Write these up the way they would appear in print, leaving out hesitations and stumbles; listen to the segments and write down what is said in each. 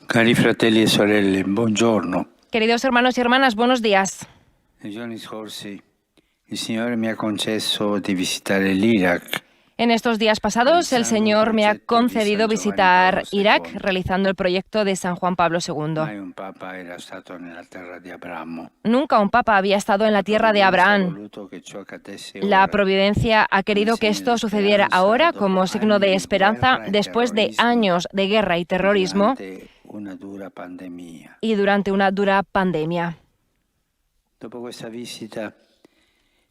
Cari fratelli e sorelle, buongiorno. Queridos hermanos y hermanas, buenos días. Nei giorni scorsi il Signore mi ha concesso di visitare l'Iraq. En estos días pasados, el Señor me ha concedido visitar Irak realizando el proyecto de San Juan Pablo II. Mai un papa era stato nella terra di Abramo. Nunca un papa había estado en la tierra de Abraham. La providencia ha querido que esto sucediera ahora como signo de esperanza después de años de guerra y terrorismo una dura pandemia. y durante una dura pandemia. Dopo questa visita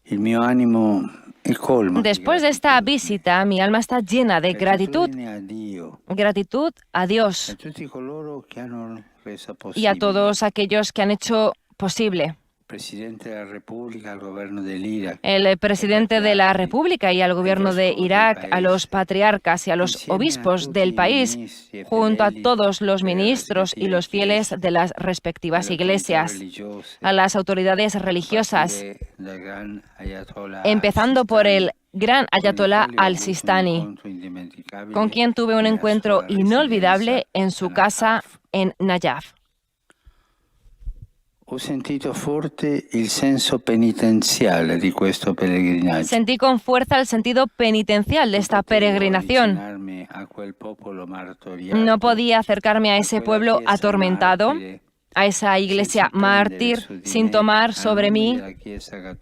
il mio animo è colmo. Después de esta visita, mi alma está llena de gratitud. A Dio Gratitud a e Dios a tutti coloro che hanno reso y possibile. a todos aquellos que han hecho posible. Presidente della Repubblica, al governo dell'Iraq. El presidente de la República y al gobierno de Irak, a los patriarcas y a los obispos del país, junto a todos los ministros y los fieles de las respectivas iglesias, a las autoridades religiosas, empezando por el gran ayatolá al-Sistani, con quien tuve un encuentro inolvidable en su casa en Najaf. Ho sentito forte il senso penitenziale di questo pellegrinaggio. Sentí con fuerza el sentido penitencial de esta peregrinación. Avvicinarmi a quel popolo martoriato, No podía acercarme a ese pueblo atormentado, a esa iglesia mártir, sin tomar sobre mí,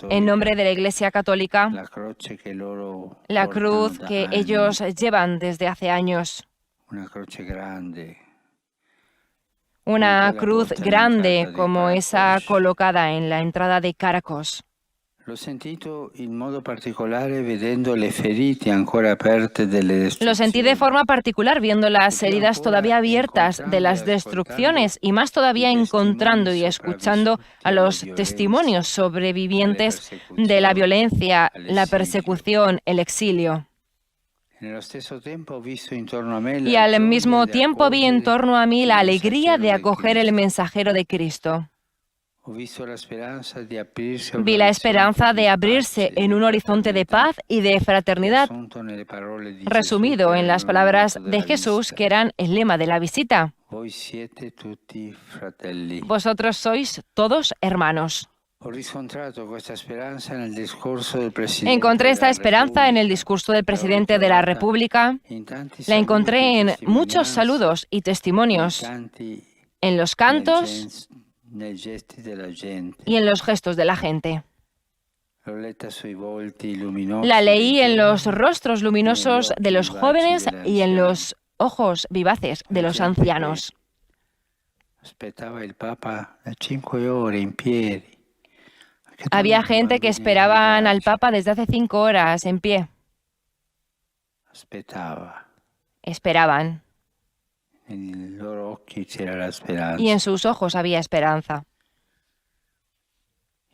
en nombre de la Iglesia Católica, la croce che loro la portano cruz da que anni, ellos llevan desde hace años. una croce grande. Una cruz grande como esa colocada en la entrada de Caracos. L'ho sentito in modo particolare vedendo le ferite ancora aperte delle Lo distruzioni. sentí de forma particular viendo las heridas todavía abiertas de las destrucciones y más todavía encontrando y escuchando a los testimonios sobrevivientes de la violencia, la persecución, el exilio. Nello stesso tempo ho visto intorno a me Y la al gioia mismo di tiempo vi en accogliere torno a mí la il alegría de messaggero acoger el Cristo. mensajero de Cristo. Ho visto la speranza di aprirsi a un Vi la orizzonte esperanza di de abrirse pace, en un horizonte de paz y de fraternidad, assunto nelle parole di resumido Gesù, en che las erano il palabras motto de della Jesús, visita. que eran el lema de la visita. Voi siete tutti fratelli. Vosotros sois todos hermanos. Ho riscontrato questa speranza nel discorso del Presidente Encontré esta della esperanza en el Repubblica. discurso del L'ho presidente de la ritrovata República. in tanti La saluti encontré e en muchos testimonianze, saludos y nei testimonios, canti, en los cantos nei gesti della gente. y en los gestos de la gente. L'ho letta sui volti luminosi La dei leí en los giovani, rostros luminosos de los jóvenes y en los ojos vivaces de los ancianos. aspettava il Papa da 5 ore in piedi. Che Había tornano gente que bambini esperaban in al braccio. Papa desde hace 5 horas en pie. Aspettava. Esperaban. Nei loro occhi c'era la speranza. Y en sus ojos había esperanza.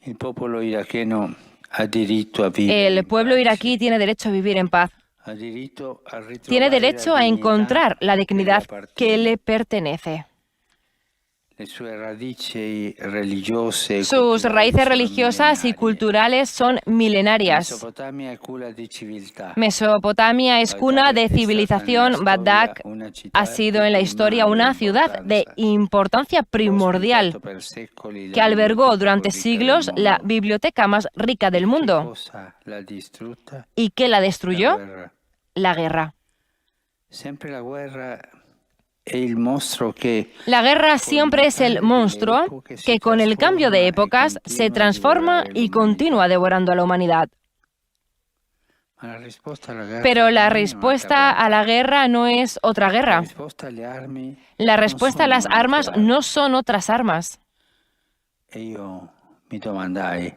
Il popolo iracheno ha diritto a vivere El in pueblo pace. iraquí tiene derecho a vivir en paz. Ha diritto a ritrovare Tiene derecho la a dignità encontrar la che le dignidad que appartiene. le pertenece. Le sue radici religiose e Sus culturali raíces sono religiosas y millenarie. culturales son milenarias. Mesopotamia è culla di civiltà. Mesopotamia es cuna de civilización. Bagdad una città ha sido en la historia una ciudad de importancia primordial per secoli que albergó durante siglos la biblioteca más rica del mundo. cosa l'ha distrutta? ¿Y qué la La destruyó? guerra. La guerra. Sempre la guerra è il mostro che La guerra siempre es el monstruo que con el cambio de épocas se transforma y continúa devorando a la humanidad. ma la risposta alla guerra Pero la non è respuesta un'altra a la guerra no es otra guerra. La guerra. risposta alle armi La non respuesta a sono las armas un'altra no son otras armas. E io mi domandai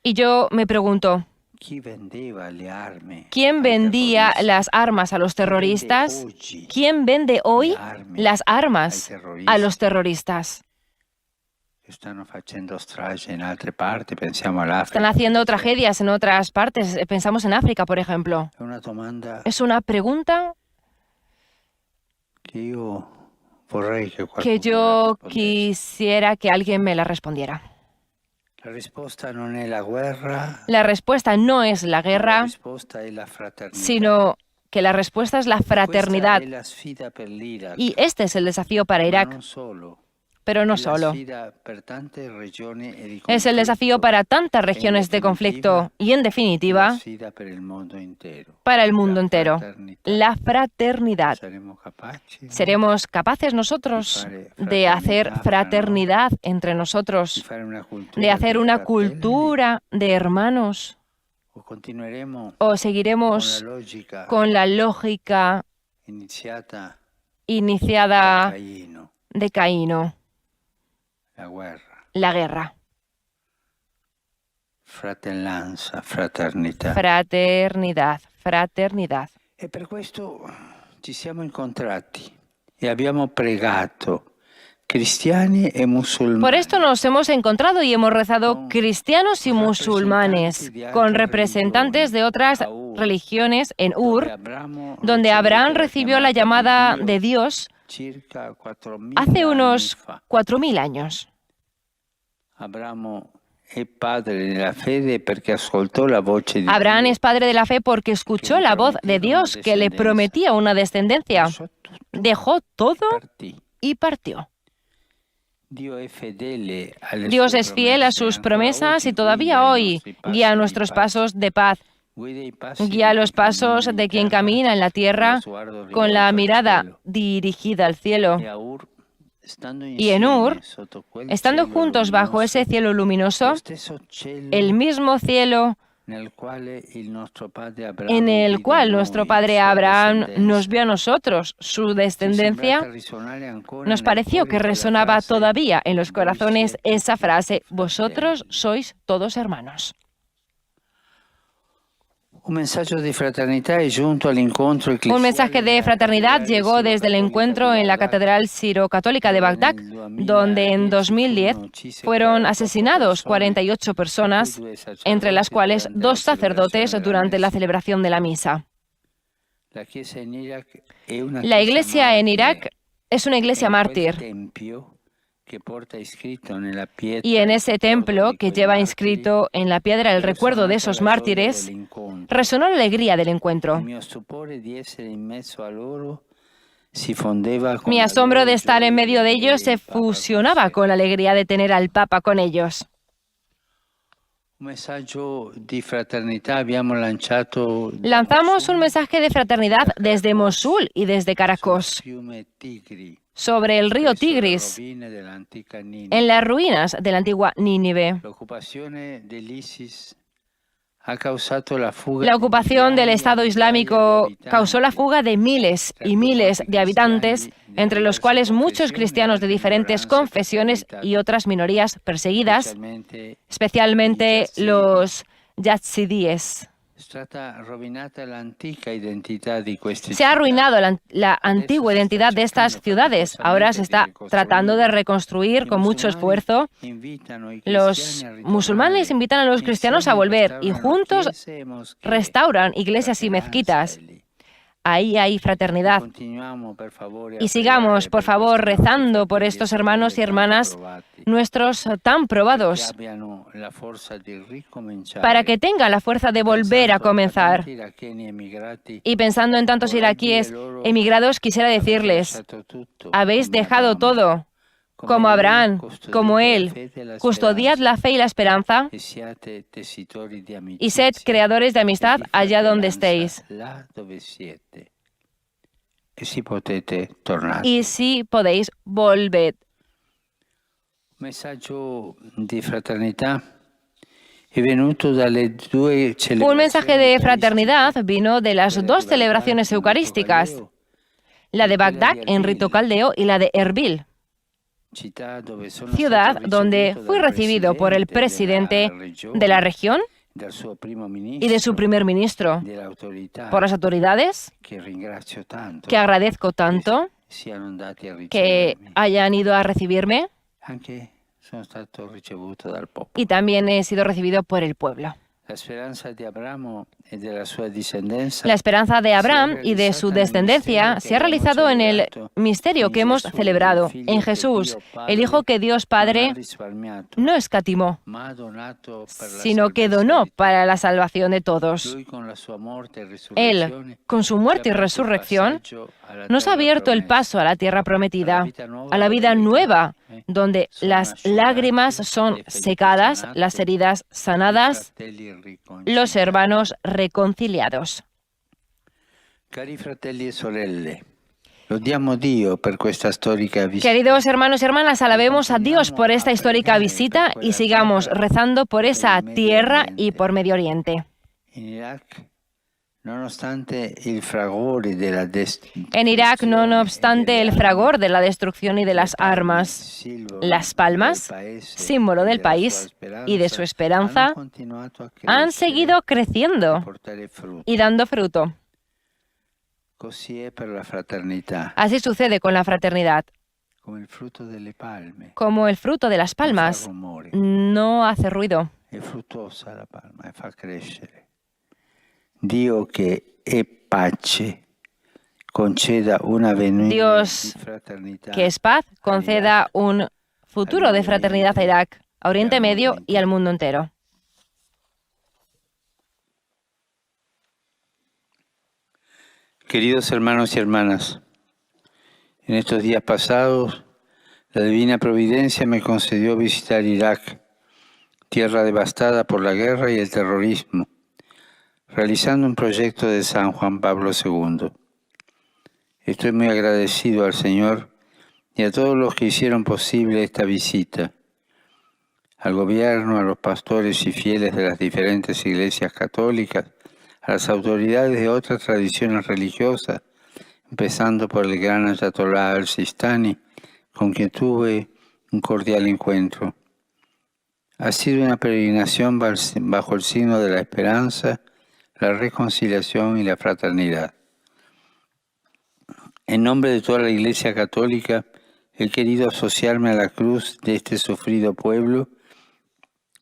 Y yo me pregunto, chi vendeva le armi ¿quién ai vendía terroristi? las armas a los Chi vende terroristas? oggi ¿Quién vende hoy le armi las ai armas terroristi a los terroristas? che stanno facendo strage in altre parti? Pensiamo all'Africa. Están haciendo tragedias en otras partes. Pensamos en África, por ejemplo. È una domanda Es una pregunta che io vorrei che que qualcuno yo la rispondesse. quisiera que alguien me la respondiera. La risposta non è la guerra, La respuesta no es la la guerra, risposta è la fraternità. sino que la respuesta es la fraternidad. Questa è la sfida per l'Iraq, Y este es el desafío para ma Irak, non solo. pero no È la solo. sfida per tante regioni e di Es el desafío conflitto, para tantas en regiones de conflicto definitiva, y, en la definitiva, sfida per il mondo intero. para el mundo La entero. fraternità. La fraternidad. Saremo capaci ¿Seremos capaces nosotros de hacer fraternidad entre di nosotros, fare una cultura de hacer di una fratelli, cultura de hermanos? o continueremo ¿O con la seguiremos logica con la lógica iniziata da iniciada Caino, de Caíno, la guerra, la guerra? fratellanza, fraternità. Fraternidad, fraternidad. E per questo ci siamo incontrati e abbiamo pregato cristiani e musulmani. Por esto nos hemos encontrado y hemos rezado cristianos y musulmanes con representantes de otras religiones en Ur, donde Abraham recibió la llamada de Dios circa 4.000 hace anni unos fa. 4.000 años. Abramo è padre della fede perché ascoltò la voce di Abraham Dio. es padre de la fe porque escuchó la voz de Dios que le prometía una descendencia. Lasciò tutto, Dejó todo partì. y partió. Dio è fedele alle Dios sue es fiel a promesse, sus ancora promesas oggi y todavía guida i hoy nostri passi guía di nuestros pace. pasos de paz. Guida i passi Guía di los chi pasos cammina de in quien terra, camina en la con lo tierra sguardo con la rivolto al mirada cielo. dirigida al cielo. E a Ur, stando Y en insieme Ur, sotto quel estando cielo juntos bajo ese luminoso, cielo luminoso, lo stesso cielo el mismo cielo nel quale il nostro padre en Abramo el vide cual noi, nuestro padre sua Abraham descendenza. nos vio a nosotros, su Ci è descendencia, sembrata risonare ancora nos nel pareció cuore que quella resonaba frase, todavía en los "Voi corazones siete esa tutti frase, fratelli". vosotros sois todos hermanos. Un mensaje de fraternidad es junto al encuentro eclesial. Un mensaje de fraternidad llegó desde el encuentro en la Catedral Siro-Católica de Bagdad, donde en 2010 fueron asesinados 48 personas, entre las cuales 2 sacerdotes durante la celebración de la misa. La iglesia en Irak es una iglesia mártir. Y en ese templo que lleva inscrito en la piedra el recuerdo de esos mártires, resonó la alegría del encuentro. Mi asombro de estar en medio de ellos se fusionaba con la alegría de tener al Papa con ellos. Lanzamos un mensaje de fraternidad desde Mosul y desde Caracos, sobre el río Tigris, en las ruinas de la antigua Nínive. La ocupación del Estado Islámico causó la fuga de miles y miles de habitantes, entre los cuales muchos cristianos de diferentes confesiones y otras minorías perseguidas, especialmente los yazidíes. Se ha arruinado la antigua identidad de estas ciudades. Ahora se está tratando de reconstruir con mucho esfuerzo. Los musulmanes invitan a los cristianos a volver y juntos restauran iglesias y mezquitas. Ahí hay fraternidad. Y sigamos, por favor, rezando por estos hermanos y hermanas nuestros tan probados, para que tengan la fuerza de volver a comenzar. Y pensando en tantos iraquíes emigrados, quisiera decirles, habéis dejado todo, como Abraham, como él, custodiad la fe y la esperanza y sed creadores de amistad allá donde estéis. Y si podéis, volved. Un mensaje de fraternidad vino de las 2 celebraciones eucarísticas, la de Bagdad en rito caldeo y la de Erbil, ciudad donde fui recibido por el presidente de la región y de su primer ministro, por las autoridades, que agradezco tanto que hayan ido a recibirme, y también he sido recibido por el pueblo. La esperanza de Abraham y de su descendencia se ha realizado en el misterio que hemos celebrado, en Jesús, el Hijo que Dios Padre no escatimó, sino que donó para la salvación de todos. Él, con su muerte y resurrección, nos ha abierto el paso a la tierra prometida, a la vida nueva, donde las lágrimas son secadas, las heridas sanadas, los hermanos reconciliados. Queridos hermanos y hermanas, alabemos a Dios por esta histórica visita y sigamos rezando por esa tierra y por Medio Oriente. En Irak, no obstante el fragor de la destrucción y de las armas, las palmas, símbolo del país y de su esperanza, han seguido creciendo y dando fruto. Así sucede con la fraternidad. Como el fruto de las palmas, no hace ruido. Dios, que es paz, conceda un futuro de fraternidad a Irak, a Oriente Medio y al mundo entero. Queridos hermanos y hermanas, en estos días pasados, la Divina Providencia me concedió visitar Irak, tierra devastada por la guerra y el terrorismo, realizando un proyecto de San Juan Pablo II. Estoy muy agradecido al Señor y a todos los que hicieron posible esta visita, al gobierno, a los pastores y fieles de las diferentes iglesias católicas, a las autoridades de otras tradiciones religiosas, empezando por el gran Ayatolá al-Sistani, con quien tuve un cordial encuentro. Ha sido una peregrinación bajo el signo de la esperanza, la reconciliación y la fraternidad. En nombre de toda la Iglesia Católica, he querido asociarme a la cruz de este sufrido pueblo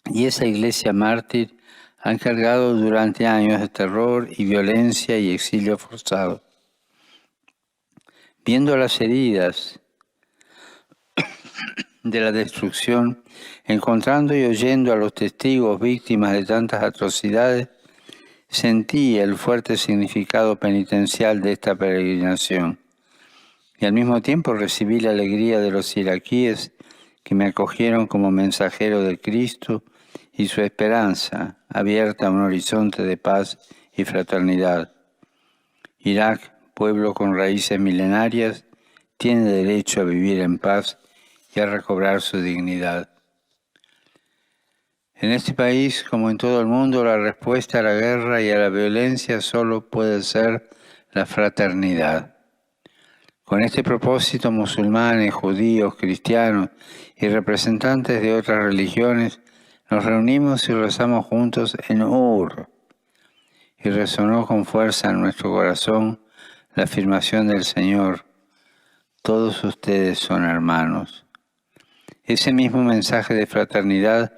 y esa Iglesia mártir ha encargado durante años de terror y violencia y exilio forzado. Viendo las heridas de la destrucción, encontrando y oyendo a los testigos víctimas de tantas atrocidades, sentí el fuerte significado penitencial de esta peregrinación y al mismo tiempo recibí la alegría de los iraquíes que me acogieron como mensajero de Cristo y su esperanza abierta a un horizonte de paz y fraternidad. Irak, pueblo con raíces milenarias, tiene derecho a vivir en paz y a recobrar su dignidad. En este país, como en todo el mundo, la respuesta a la guerra y a la violencia solo puede ser la fraternidad. Con este propósito, musulmanes, judíos, cristianos y representantes de otras religiones nos reunimos y rezamos juntos en Ur. Y resonó con fuerza en nuestro corazón la afirmación del Señor: todos ustedes son hermanos. Ese mismo mensaje de fraternidad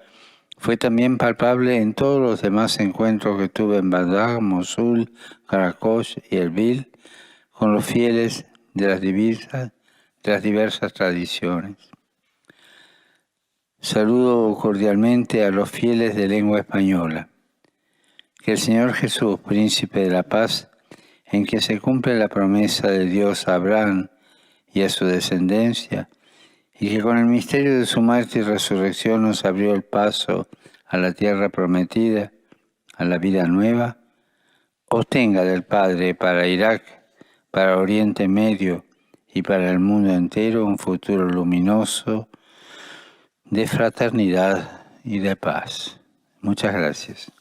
fue también palpable en todos los demás encuentros que tuve en Bagdad, Mosul, Karakosh y Erbil con los fieles de las diversas tradiciones. Saludo cordialmente a los fieles de lengua española. Que el Señor Jesús, Príncipe de la Paz, en que se cumple la promesa de Dios a Abraham y a su descendencia, y que con el misterio de su muerte y resurrección nos abrió el paso a la tierra prometida, a la vida nueva, obtenga del Padre para Irak, para Oriente Medio y para el mundo entero un futuro luminoso de fraternidad y de paz. Muchas gracias.